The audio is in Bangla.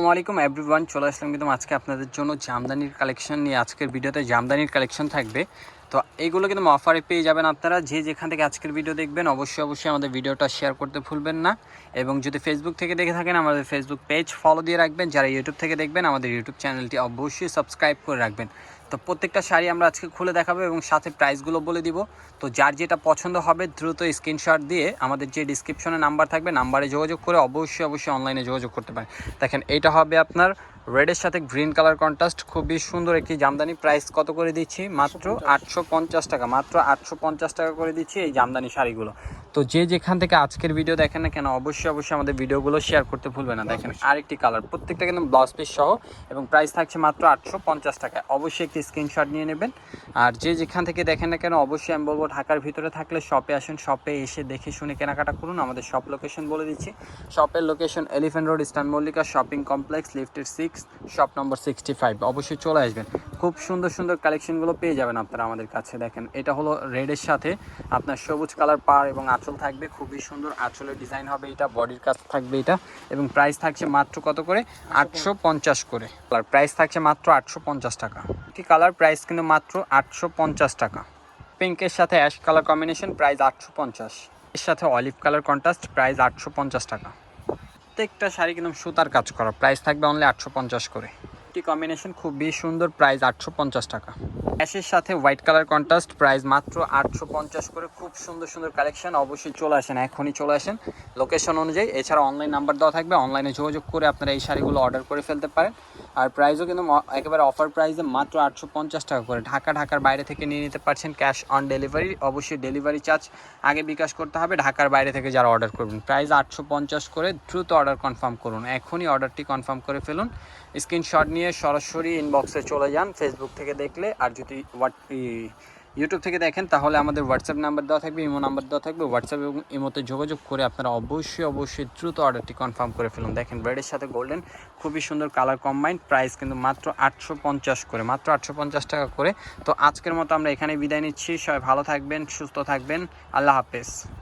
আসসালামু আলাইকুম এভরিওয়ান, চলে আসলাম কিন্তু আজকে আপনাদের জন্য জামদানির কালেকশন নিয়ে। আজকের ভিডিওতে জামদানির কালেকশন থাকবে, তো এইগুলো কিন্তু অফারে পেয়ে যাবেন আপনারা। যে যেখান থেকে আজকের ভিডিও দেখবেন অবশ্যই আমাদের ভিডিওটা শেয়ার করতে ভুলবেন না। এবং যদি ফেসবুক থেকে দেখে থাকেন আমাদের ফেসবুক পেজ ফলো দিয়ে রাখবেন। যারা ইউটিউব থেকে দেখবেন আমাদের ইউটিউব চ্যানেলটি অবশ্যই সাবস্ক্রাইব করে রাখবেন। তো প্রত্যেকটা শাড়ি আমরা আজকে খুলে দেখাবো এবং সাথে প্রাইসগুলো বলে দিব। তো যার যেটা পছন্দ হবে দ্রুত স্ক্রিনশট দিয়ে আমাদের যে ডিসক্রিপশনে নাম্বার থাকবে নাম্বারে যোগাযোগ করে অবশ্যই অনলাইনে যোগাযোগ করতে পারেন। দেখেন এইটা হবে আপনার রেডের সাথে গ্রিন কালার কন্ট্রাস্ট, খুবই সুন্দর একটি জামদানি। প্রাইস কত করে দিচ্ছি? মাত্র 850 টাকা, মাত্র 850 টাকা করে দিচ্ছি এই জামদানি শাড়িগুলো। তো যে যেখান থেকে আজকের ভিডিও দেখেন না কেন অবশ্যই আমাদের ভিডিওগুলো শেয়ার করতে ভুলবেন না। দেখেন আরেকটি কালার, প্রত্যেকটা কিন্তু ব্লাউজ পিস সহ এবং প্রাইস থাকছে মাত্র 850 টাকা। অবশ্যই একটি স্ক্রিনশট নিয়ে নেবেন। আর যে যেখান থেকে দেখেন না কেন অবশ্যই আমি বলবো ঢাকার ভিতরে থাকলে শপে আসেন, শপে এসে দেখে শুনে কেনাকাটা করুন। আমাদের শপ লোকেশন বলে দিচ্ছি। শপের location elephant road, eastern Mallika shopping complex, লিফটের 6, শপ নম্বর 65। অবশ্যই চলে আসবেন, খুব সুন্দর কালেকশনগুলো পেয়ে যাবেন আপনারা আমাদের কাছে। দেখেন এটা হলো রেডের সাথে আপনার সবুজ কালার পাড় এবং আঁচল থাকবে, খুবই সুন্দর আঁচলের ডিজাইন হবে এটা, বডির কাজ থাকবে এটা। এবং প্রাইস থাকছে মাত্র কত করে? 850 করে। কালার প্রাইস থাকছে মাত্র 850 টাকা। একটি কালার প্রাইস কিন্তু মাত্র 850 টাকা। পিঙ্কের সাথে অ্যাশ কালার কম্বিনেশন, প্রাইস 850। এর সাথে অলিভ কালার কন্ট্রাস্ট, প্রাইস 850 টাকা। প্রত্যেকটা শাড়ি কিন্তু সুতার কাজ করা, প্রাইস থাকবে অনলি 850 করে। একটি কম্বিনেশন খুবই সুন্দর, প্রাইস 850 টাকা। অ্যাশের সাথে হোয়াইট কালার কন্ট্রাস্ট, প্রাইস মাত্র 850 করে। খুব সুন্দর কালেকশন, অবশ্যই চলে আসেন, এখনই চলে আসেন লোকেশন অনুযায়ী। এছাড়া অনলাইন নাম্বার দেওয়া থাকবে, অনলাইনে যোগাযোগ করে আপনারা এই শাড়িগুলো অর্ডার করে ফেলতে পারেন। আর প্রাইসও কিন্তু একেবারে অফার প্রাইসে মাত্র 850 টাকা করে। ঢাকার বাইরে থেকে নিয়ে নিতে পারছেন ক্যাশ অন ডেলিভারি। অবশ্যই ডেলিভারি চার্জ আগে বিকাশ করতে হবে ঢাকার বাইরে থেকে যারা অর্ডার করবেন। প্রাইস 850 করে। দ্রুত অর্ডার কনফার্ম করুন, এখনই অর্ডারটি কনফার্ম করে ফেলুন। স্ক্রিনশট নিয়ে সরাসরি ইনবক্সে চলে যান ফেসবুক থেকে দেখলে। আর যদি ইউটিউব থেকে দেখেন তাহলে আমাদের হোয়াটসঅ্যাপ নাম্বার দেওয়া থাকবে, ইমো নাম্বার দেওয়া থাকবে। হোয়াটসঅ্যাপ এবং ইমোতে যোগাযোগ করে আপনারা অবশ্যই দ্রুত অর্ডারটি কনফার্ম করে ফেলুন। দেখেন রেডের সাথে গোল্ডেন, খুবই সুন্দর কালার কম্বাইন্ড। প্রাইস কিন্তু মাত্র 850 করে, মাত্র 850 টাকা করে। তো আজকের মতো আমরা এখানে বিদায় নিচ্ছি। সবাই ভালো থাকবেন, সুস্থ থাকবেন, আল্লাহ হাফেজ।